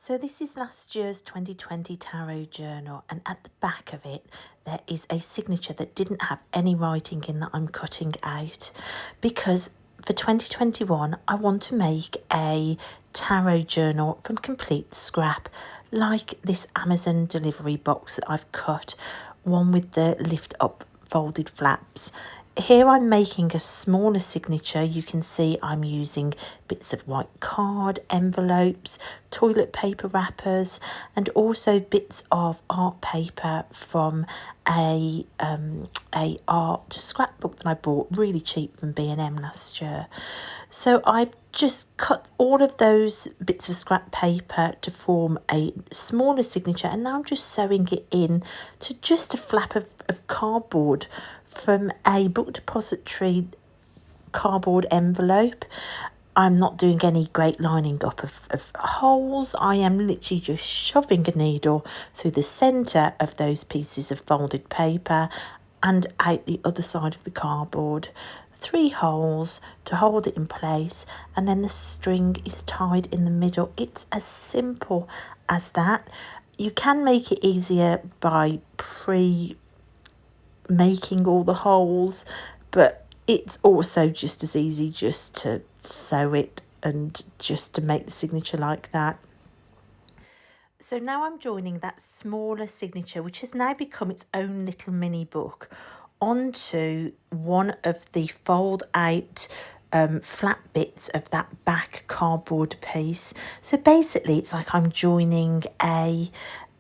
So this is last year's 2020 tarot journal, and at the back of it there is a signature that didn't have any writing in that I'm cutting out because for 2021 I want to make a tarot journal from complete scrap, like this Amazon delivery box that I've cut, one with the lift up folded flaps. Here I'm making a smaller signature. You can see I'm using bits of white card, envelopes, toilet paper wrappers, and also bits of art paper from a art scrapbook that I bought really cheap from B&M last year. So I've just cut all of those bits of scrap paper to form a smaller signature, and now I'm just sewing it in to just a flap of cardboard from a book depository cardboard envelope. I'm not doing any great lining up of holes. I am literally just shoving a needle through the centre of those pieces of folded paper and out the other side of the cardboard. 3 holes to hold it in place, and then the string is tied in the middle. It's as simple as that. You can make it easier by making all the holes, but it's also just as easy just to sew it and just to make the signature like that. So now I'm joining that smaller signature, which has now become its own little mini book, onto one of the fold out flat bits of that back cardboard piece. So basically it's like I'm joining a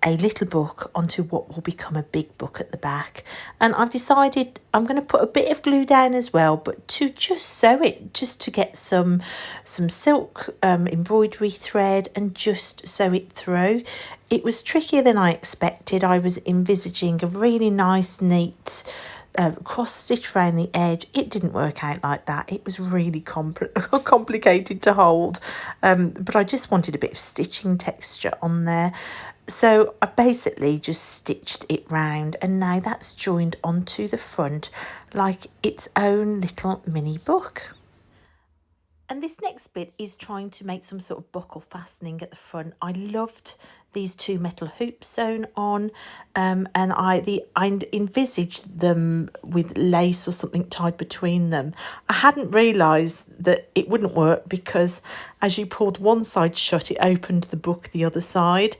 little book onto what will become a big book at the back. And I've decided I'm going to put a bit of glue down as well, but to just sew it, just to get some silk embroidery thread and just sew it through. It was trickier than I expected. I was envisaging a really nice, neat cross stitch around the edge. It didn't work out like that. It was really complicated to hold, but I just wanted a bit of stitching texture on there. So I basically just stitched it round, and now that's joined onto the front like its own little mini book. And this next bit is trying to make some sort of buckle fastening at the front. I loved these 2 metal hoops sewn on, and I envisaged them with lace or something tied between them. I hadn't realised that it wouldn't work because as you pulled one side shut, it opened the book the other side.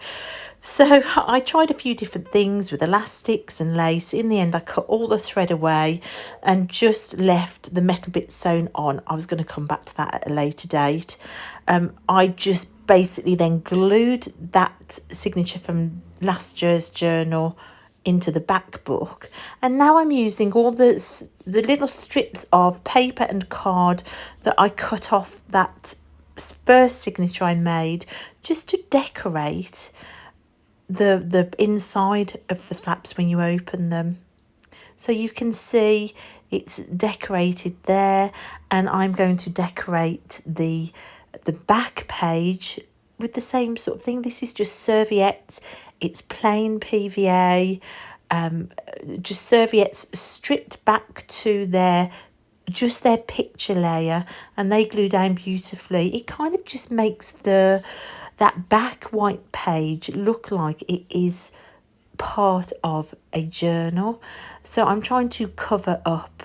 So I tried a few different things with elastics and lace. In the end, I cut all the thread away and just left the metal bit sewn on. I was going to come back to that at a later date. I just basically then glued that signature from last year's journal into the back book, and now I'm using all the little strips of paper and card that I cut off that first signature I made just to decorate the inside of the flaps when you open them. So you can see it's decorated there, and I'm going to decorate the back page with the same sort of thing. This is just serviettes. It's plain PVA, just serviettes stripped back to their picture layer, and they glue down beautifully. It kind of just makes that back white page look like it is part of a journal. So I'm trying to cover up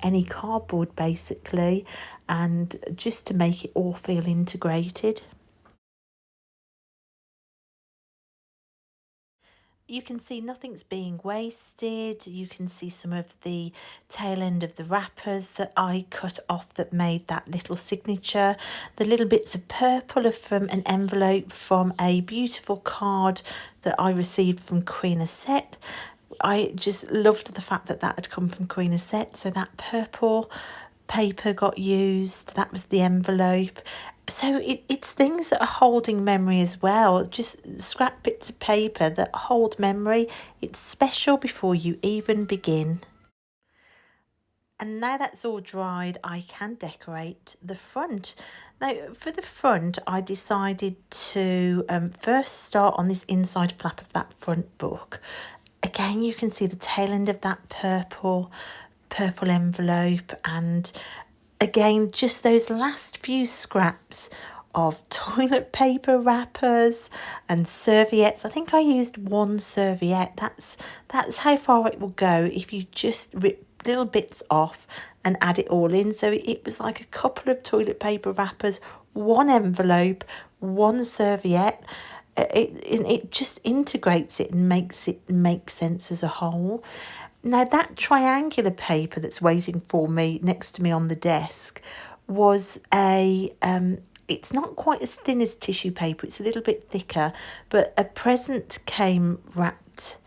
any cardboard basically, and just to make it all feel integrated. You can see nothing's being wasted. You can see some of the tail end of the wrappers that I cut off that made that little signature. The little bits of purple are from an envelope from a beautiful card that I received from Queen Set. I just loved the fact that that had come from Queen Set. So that purple paper got used. That was the envelope. So it's things that are holding memory as well, just scrap bits of paper that hold memory. It's special before you even begin. And now that's all dried, I can decorate the front. Now for the front, I decided to first start on this inside flap of that front book. Again, you can see the tail end of that purple envelope, and again, just those last few scraps of toilet paper wrappers and serviettes. I think I used one serviette. That's how far it will go if you just rip little bits off and add it all in. So it was like a couple of toilet paper wrappers, one envelope, one serviette. It just integrates it and makes it make sense as a whole. Now that triangular paper that's waiting for me next to me on the desk was a it's not quite as thin as tissue paper, it's a little bit thicker, but a present came wrapped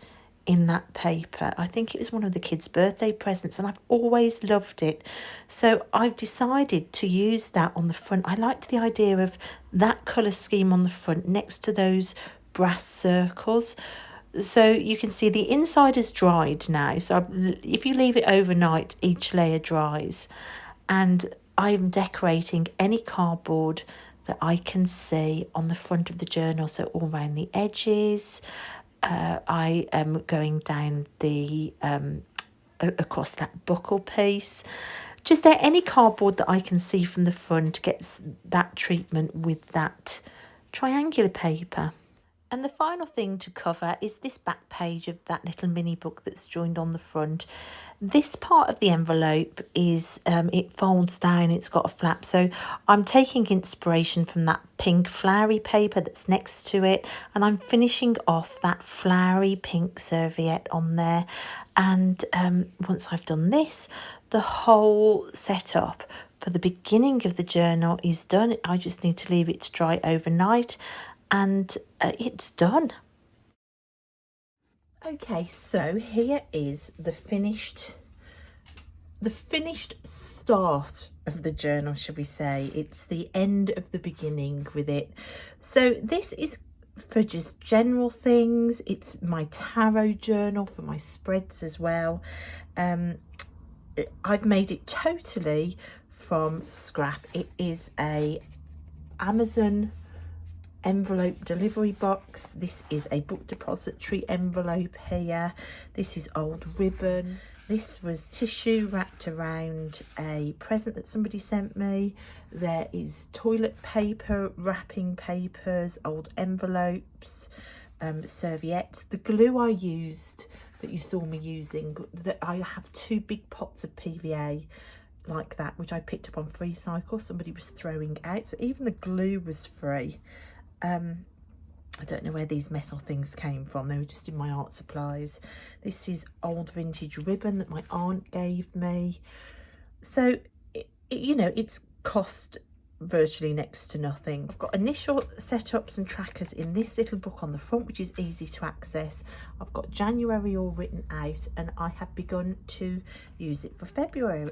in that paper. I think it was one of the kids' birthday presents, and I've always loved it. So I've decided to use that on the front. I liked the idea of that colour scheme on the front next to those brass circles. So you can see the inside is dried now. So if you leave it overnight, each layer dries. And I'm decorating any cardboard that I can see on the front of the journal. So all around the edges. I am going down the across that buckle piece. Just any cardboard that I can see from the front gets that treatment with that triangular paper. And the final thing to cover is this back page of that little mini book that's joined on the front. This part of the envelope is, it folds down, it's got a flap. So I'm taking inspiration from that pink flowery paper that's next to it. And I'm finishing off that flowery pink serviette on there. And once I've done this, the whole setup for the beginning of the journal is done. I just need to leave it to dry overnight. And it's done. Okay, so here is the finished start of the journal, shall we say. It's the end of the beginning with it. So this is for just general things. It's my tarot journal for my spreads as well. I've made it totally from scrap. It is a Amazon envelope delivery box. This is a book depository envelope here. This is old ribbon. This was tissue wrapped around a present that somebody sent me. There is toilet paper, wrapping papers, old envelopes, serviettes. The glue I used that you saw me using, that I have 2 big pots of PVA like that, which I picked up on Free Cycle. Somebody was throwing out, so even the glue was free. I don't know where these metal things came from. They were just in my art supplies. This is old vintage ribbon that my aunt gave me. So, you know, it's cost virtually next to nothing. I've got initial setups and trackers in this little book on the front, which is easy to access. I've got January all written out, and I have begun to use it for February.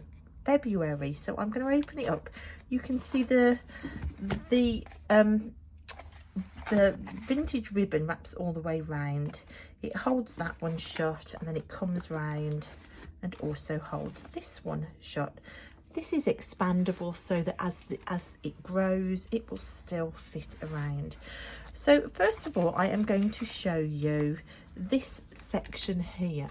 So I'm going to open it up. You can see the vintage ribbon wraps all the way round. It holds that one shut, and then it comes round and also holds this one shut. This is expandable so that as it grows, it will still fit around. So first of all, I am going to show you this section here.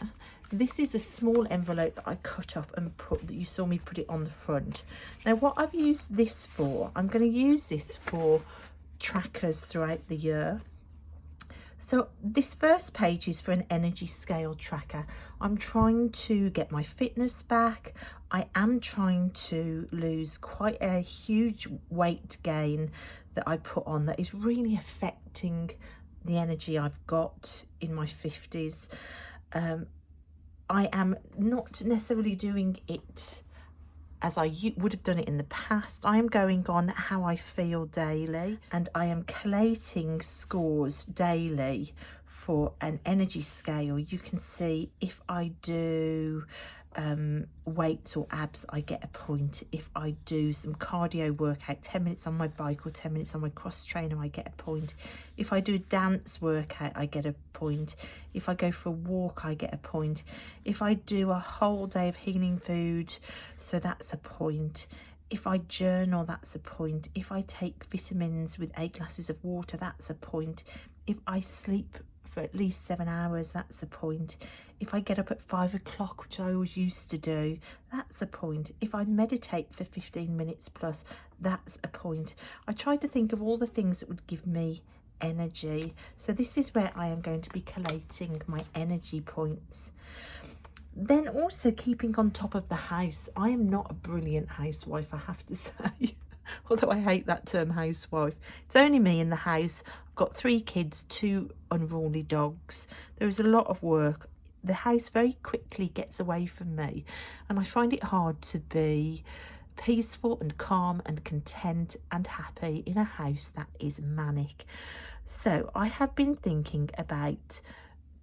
This is a small envelope that I cut up and put, that you saw me put it on the front. Now what I've used this for, I'm going to use this for trackers throughout the year. So this first page is for an energy scale tracker. I'm trying to get my fitness back. I am trying to lose quite a huge weight gain that I put on that is really affecting the energy I've got in my 50s. I am not necessarily doing it as I would have done it in the past. I am going on how I feel daily, and I am collating scores daily for an energy scale. You can see if I do weights or abs, I get a point. If I do some cardio workout, 10 minutes on my bike or 10 minutes on my cross trainer, I get a point. If I do a dance workout, I get a point. If I go for a walk, I get a point. If I do a whole day of healing food, so that's a point. If I journal, that's a point. If I take vitamins with 8 glasses of water, that's a point. If I sleep for at least 7 hours, that's a point. If I get up at 5 o'clock, which I always used to do, that's a point. If I meditate for 15 minutes plus, that's a point. I tried to think of all the things that would give me energy. So this is where I am going to be collating my energy points. Then also keeping on top of the house. I am not a brilliant housewife, I have to say. Although I hate that term, housewife. It's only me in the house. I've got 3 kids, 2 unruly dogs. There is a lot of work. The house very quickly gets away from me, and I find it hard to be peaceful and calm and content and happy in a house that is manic. So I have been thinking about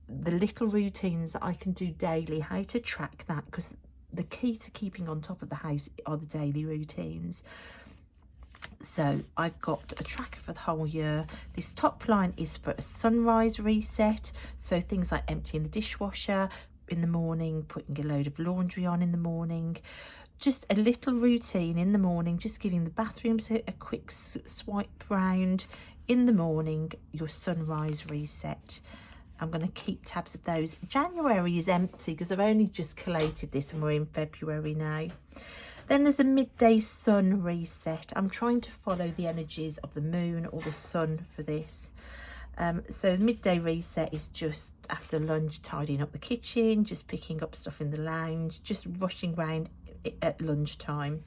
the little routines that I can do daily, how to track that, because the key to keeping on top of the house are the daily routines. So I've got a tracker for the whole year. This top line is for a sunrise reset, so things like emptying the dishwasher in the morning, putting a load of laundry on in the morning, just a little routine in the morning, just giving the bathrooms a quick swipe round in the morning, your sunrise reset. I'm going to keep tabs of those. January is empty because I've only just collated this and we're in February now. Then there's a midday sun reset. I'm trying to follow the energies of the moon or the sun for this. So midday reset is just after lunch, tidying up the kitchen, just picking up stuff in the lounge, just rushing around at lunchtime.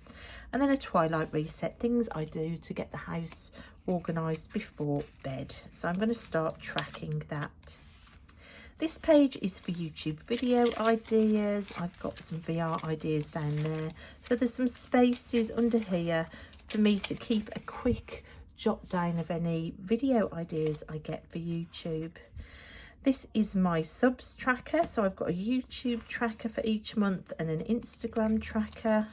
And then a twilight reset, things I do to get the house organised before bed. So I'm going to start tracking that. This page is for YouTube video ideas. I've got some VR ideas down there. So there's some spaces under here for me to keep a quick jot down of any video ideas I get for YouTube. This is my subs tracker. So I've got a YouTube tracker for each month and an Instagram tracker.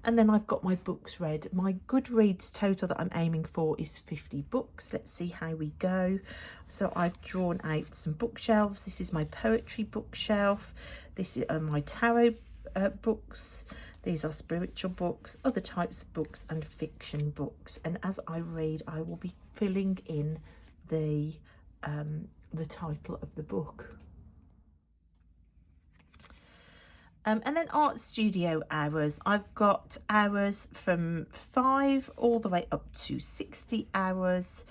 And then I've got my books read. My Goodreads total that I'm aiming for is 50 books. Let's see how we go. So I've drawn out some bookshelves. This is my poetry bookshelf. This is my tarot books. These are spiritual books, other types of books, and fiction books. And as I read, I will be filling in the title of the book. And then art studio hours. I've got hours from 5 all the way up to 60 hours.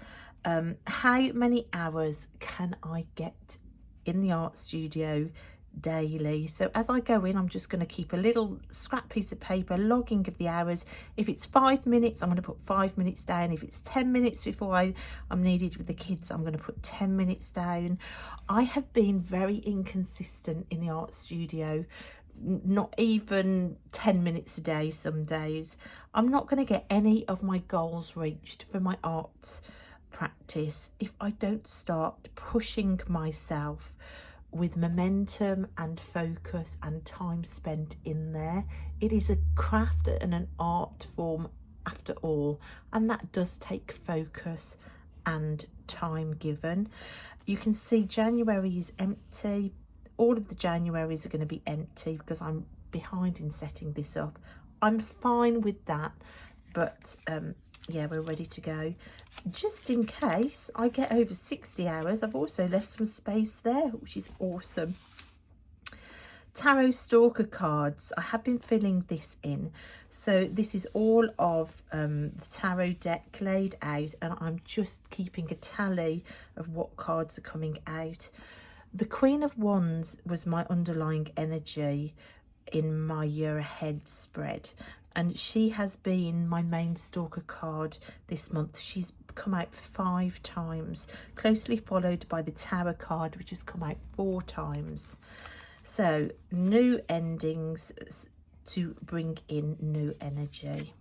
How many hours can I get in the art studio daily? So as I go in, I'm just going to keep a little scrap piece of paper logging of the hours. If it's 5 minutes, I'm going to put 5 minutes down. If it's 10 minutes before I'm needed with the kids, I'm going to put 10 minutes down. I have been very inconsistent in the art studio. Not even 10 minutes a day some days. I'm not going to get any of my goals reached for my art practice if I don't start pushing myself with momentum and focus and time spent in there. It is a craft and an art form after all, and that does take focus and time given. You can see January is empty. All of the Januaries are going to be empty because I'm behind in setting this up. I'm fine with that, but yeah, we're ready to go. Just in case I get over 60 hours, I've also left some space there, which is awesome. Tarot Stalker cards. I have been filling this in. So this is all of the tarot deck laid out, and I'm just keeping a tally of what cards are coming out. The Queen of Wands was my underlying energy in my year ahead spread, and she has been my main stalker card this month. She's come out 5 times, closely followed by the Tower card, which has come out 4 times. So new endings to bring in new energy.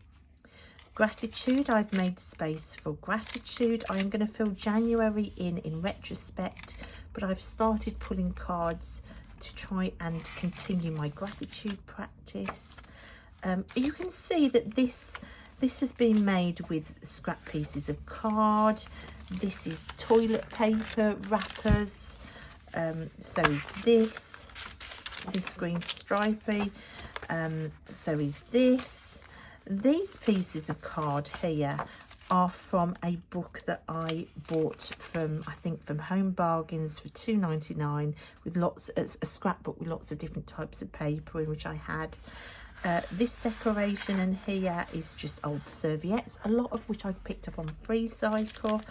Gratitude, I've made space for gratitude. I'm going to fill January in retrospect, but I've started pulling cards to try and continue my gratitude practice. You can see that this has been made with scrap pieces of card. This is toilet paper wrappers. So is this green stripy. So is this. These pieces of card here are from a book that I bought from, I think, from Home Bargains for £2.99, with lots, a scrapbook with lots of different types of paper in which I had. This decoration in here is just old serviettes, a lot of which I picked up on Free Cycle.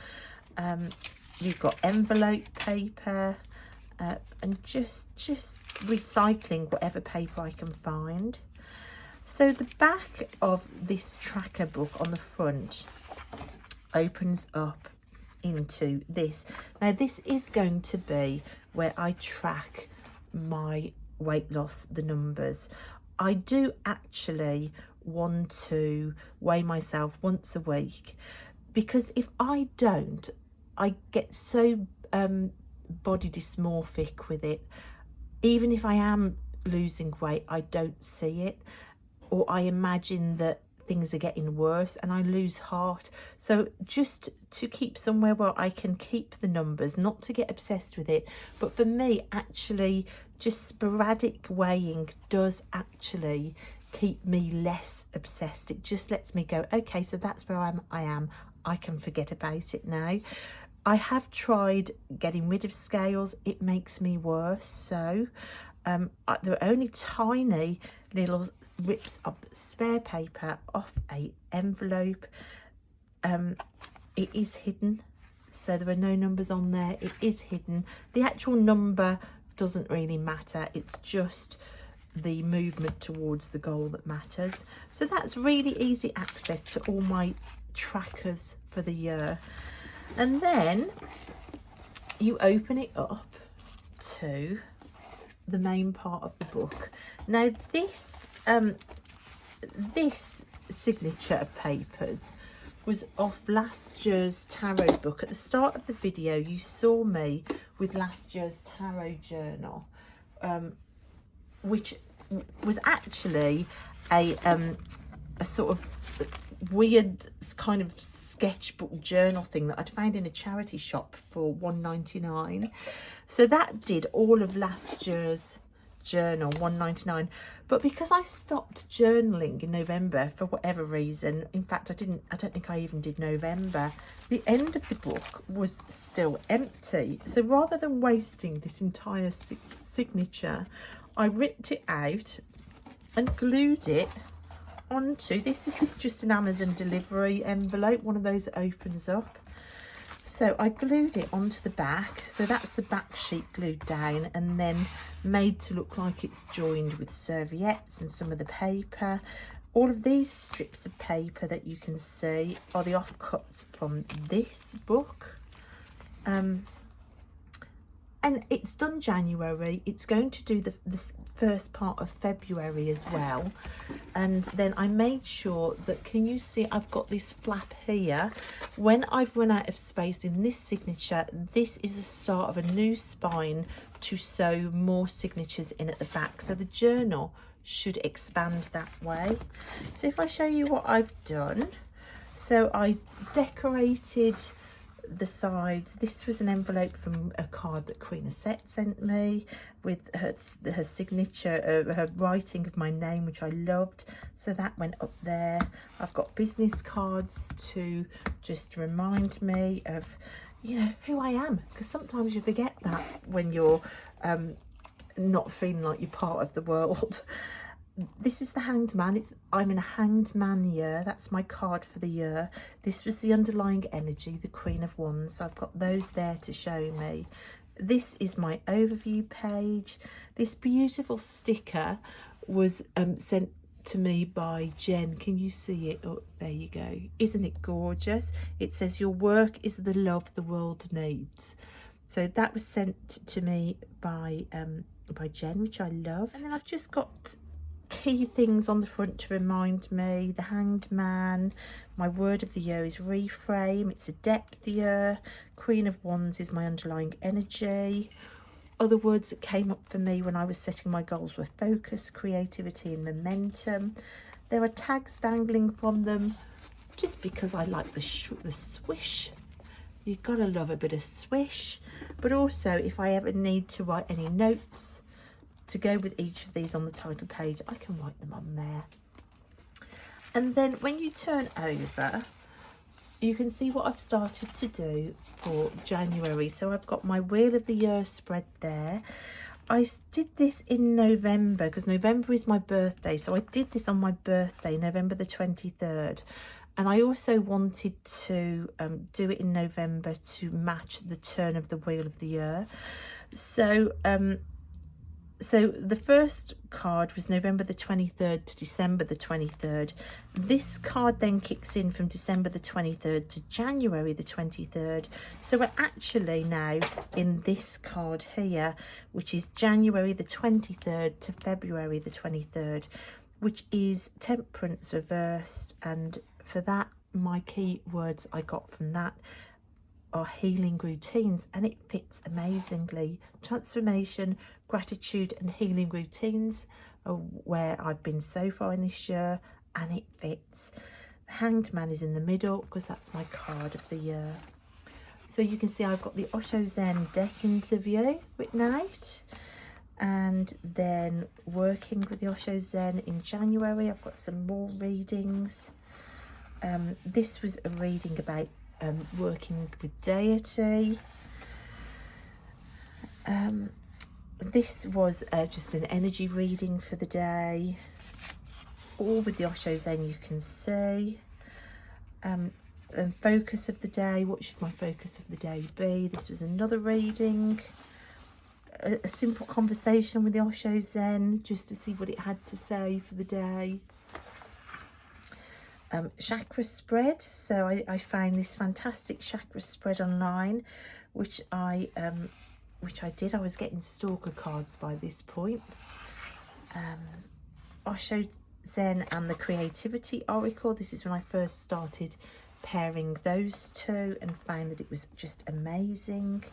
You've got envelope paper, and just recycling whatever paper I can find. So the back of this tracker book on the front opens up into this. Now this is going to be where I track my weight loss, the numbers. I do actually want to weigh myself once a week, because if I don't, I get so body dysmorphic with it. Even if I am losing weight, I don't see it, or I imagine that things are getting worse and I lose heart. So just to keep somewhere where I can keep the numbers, not to get obsessed with it, but for me, actually just sporadic weighing does actually keep me less obsessed. It just lets me go, okay, so that's where I am. I can forget about it now. I have tried getting rid of scales. It makes me worse. So there are only tiny little rips of spare paper off a envelope. It is hidden, so there are no numbers on there. It is hidden. The actual number doesn't really matter. It's just the movement towards the goal that matters. So that's really easy access to all my trackers for the year. And then you open it up to the main part of the book. Now this this signature of papers was off last year's tarot book. At the start of the video you saw me with last year's tarot journal, which was actually a sort of weird kind of sketchbook journal thing that I'd found in a charity shop for £1.99. So that did all of last year's journal, £1.99. But because I stopped journaling in November for whatever reason, in fact I don't think I even did November, the end of the book was still empty. So rather than wasting this entire signature, I ripped it out and glued it onto this. This is just an Amazon delivery envelope, one of those that opens up. So I glued it onto the back. So that's the back sheet glued down and then made to look like it's joined with serviettes and some of the paper. All of these strips of paper that you can see are the offcuts from this book. And it's done January. It's going to do the first part of February as well. And then I made sure that, can you see I've got this flap here? When I've run out of space in this signature, this is the start of a new spine to sew more signatures in at the back. So the journal should expand that way. So if I show you what I've done, so I decorated the sides. This was an envelope from a card that Queen Set sent me with her signature, her writing of my name, which I loved. So that went up there. I've got business cards to just remind me of, you know, who I am, because sometimes you forget that when you're not feeling like you're part of the world. This is the Hanged Man. I'm in a Hanged Man year. That's my card for the year. This was the underlying energy, the Queen of Wands. So I've got those there to show me. This is my overview page. This beautiful sticker was sent to me by Jen. Can you see it? Oh, there you go. Isn't it gorgeous? It says, your work is the love the world needs. So that was sent to me by Jen, which I love. And then I've just got key things on the front to remind me. The Hanged Man. My word of the year is reframe. It's a depth year. Queen of Wands is my underlying energy. Other words that came up for me when I was setting my goals were focus, creativity and momentum. There are tags dangling from them just because I like the swish. You've got to love a bit of swish. But also, if I ever need to write any notes to go with each of these on the title page, I can write them on there. And then when you turn over, you can see what I've started to do for January. So I've got my Wheel of the Year spread there. I did this in November because November is my birthday. So I did this on my birthday, November the 23rd. And I also wanted to do it in November to match the turn of the Wheel of the Year. So so the first card was November the 23rd to December the 23rd. This card then kicks in from December the 23rd to January the 23rd. So we're actually now in this card here, which is January the 23rd to February the 23rd, which is Temperance reversed. And for that, my key words I got from that are healing routines, and it fits amazingly. Transformation, gratitude and healing routines are where I've been so far in this year, and it fits. The Hanged Man is in the middle because that's my card of the year. So you can see I've got the Osho Zen deck interview with Nate, and then working with the Osho Zen in January. I've got some more readings. This was a reading about working with deity. This was just an energy reading for the day, all with the Osho Zen, you can see. And focus of the day, what should my focus of the day be? This was another reading, a simple conversation with the Osho Zen, just to see what it had to say for the day. Chakra Spread. So I found this fantastic Chakra Spread online, which I did. I was getting stalker cards by this point. Osho Zen and the Creativity Oracle. This is when I first started pairing those two and found that it was just amazing.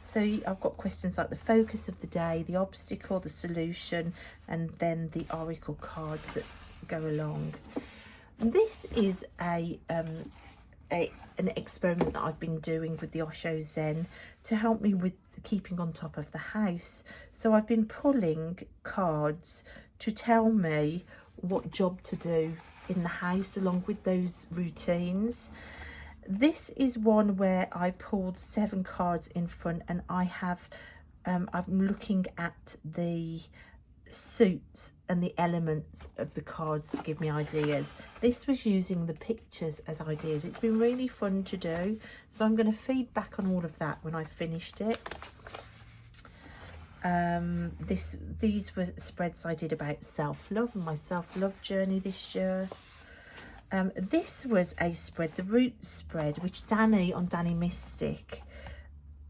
So I've got questions like the focus of the day, the obstacle, the solution, and then the oracle cards that go along. This is an experiment that I've been doing with the Osho Zen to help me with keeping on top of the house. So I've been pulling cards to tell me what job to do in the house along with those routines. This is one where I pulled 7 cards in front, and I have I'm looking at the suits and the elements of the cards to give me ideas. This was using the pictures as ideas. It's been really fun to do, so I'm going to feed back on all of that when I've finished it. These were spreads I did about self-love and my self-love journey this year. This was a spread, the root spread, which Danny on Danny Mystic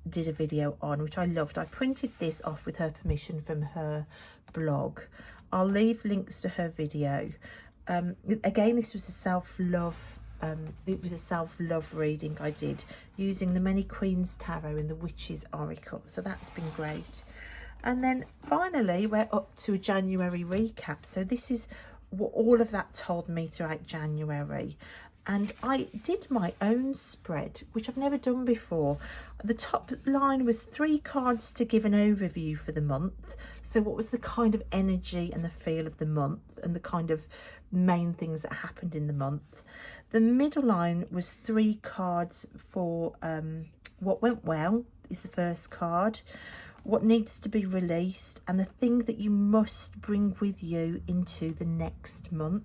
did a video on, which I loved. I printed this off with her permission from her blog. I'll leave links to her video. Again, this was a self-love reading I did using the Many Queens Tarot and the Witches Oracle, so that's been great. And then finally we're up to a January recap. So this is what all of that told me throughout January. And I did my own spread, which I've never done before. The top line was 3 cards to give an overview for the month. So what was the kind of energy and the feel of the month and the kind of main things that happened in the month. The middle line was 3 cards for what went well is the first card, what needs to be released, and the thing that you must bring with you into the next month.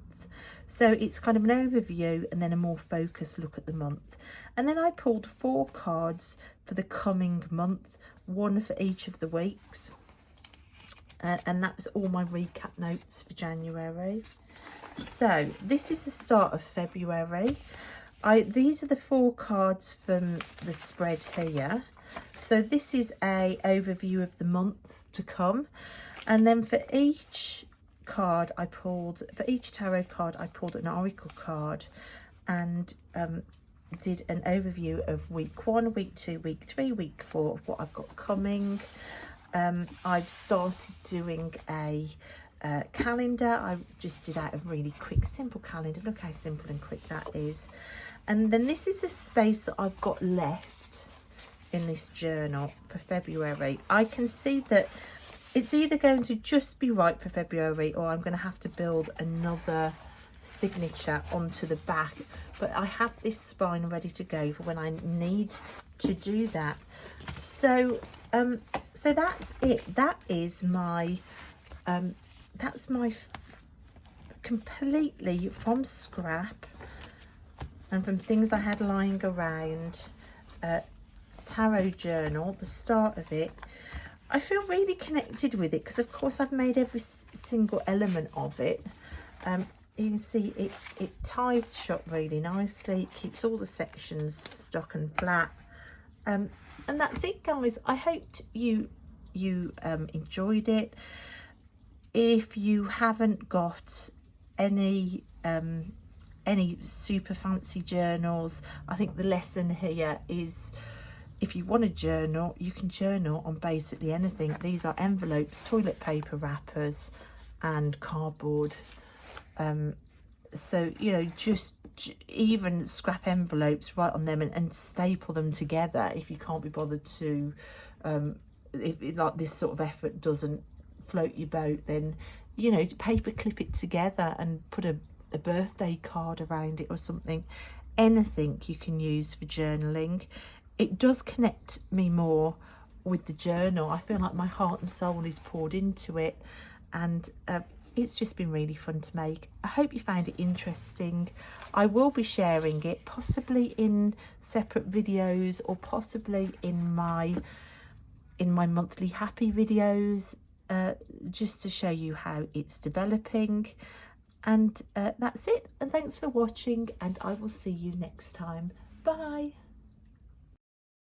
So it's kind of an overview and then a more focused look at the month. And then I pulled 4 cards for the coming month, 1 for each of the weeks. And that was all my recap notes for January. So this is the start of February. These are the 4 cards from the spread here. So this is a overview of the month to come. And then for each card I pulled, for each tarot card I pulled an oracle card and did an overview of week 1, week 2, week 3, week 4 of what I've got coming. I've started doing a calendar. I just did out a really quick simple calendar. Look how simple and quick that is. And then this is the space that I've got left in this journal for February. I can see that it's either going to just be right for February or I'm going to have to build another signature onto the back, but I have this spine ready to go for when I need to do that. So so that's it. That's my completely from scrap and from things I had lying around tarot journal, the start of it. I feel really connected with it because of course I've made every single element of it. You can see it ties shut really nicely, it keeps all the sections stuck and flat. And that's it, guys. I hoped you enjoyed it. If you haven't got any super fancy journals, I think the lesson here is, if you want to journal, you can journal on basically anything. These are envelopes, toilet paper wrappers and cardboard. So, you know, just even scrap envelopes, write on them and staple them together if you can't be bothered to, if like this sort of effort doesn't float your boat, then, you know, paper clip it together and put a birthday card around it or something. Anything you can use for journaling. It does connect me more with the journal. I feel like my heart and soul is poured into it, and it's just been really fun to make. I hope you found it interesting. I will be sharing it possibly in separate videos or possibly in my monthly happy videos, just to show you how it's developing. And that's it, and thanks for watching, and I will see you next time. Bye.